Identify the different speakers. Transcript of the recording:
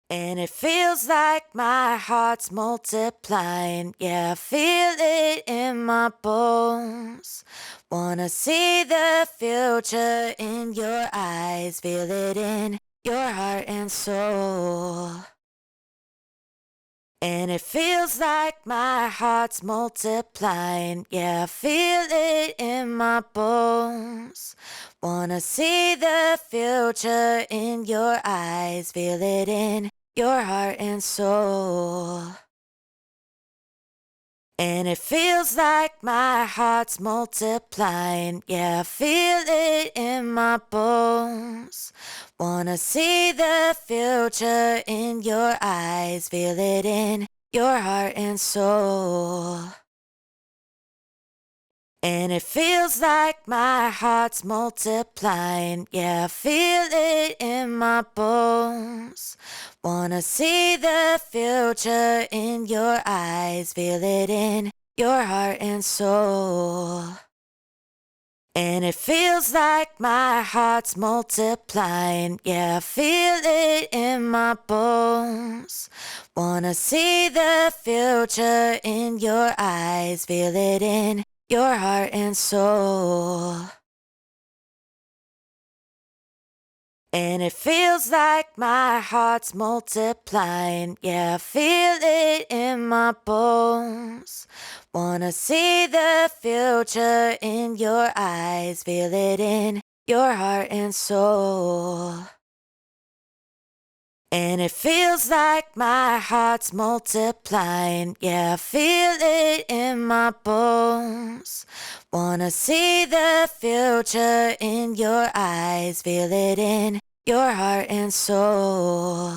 Speaker 1: And it feels like my heart's multiplying. Yeah, I feel it in my bones. Wanna see the future in your eyes, feel it in your heart and soul. And it feels like my heart's multiplying. Yeah, I feel it in my bones. Wanna see the future in your eyes, feel it in your heart and soul. And it feels like my heart's multiplying. Yeah, I feel it in my bones. Wanna see the future in your eyes, feel it in your heart and soul. And it feels like my heart's multiplying. Yeah, I feel it in my bones. Wanna see the future in your eyes, feel it in your heart and soul. And it feels like my heart's multiplying. Yeah, I feel it in my bones. Wanna see the future in your eyes, feel it in your heart and soul. And it feels like my heart's multiplying. Yeah, I feel it in my bones. Wanna see the future in your eyes, feel it in your heart and soul. And it feels like my heart's multiplying. Yeah, I feel it in my bones. Wanna see the future in your eyes, feel it in your heart and soul.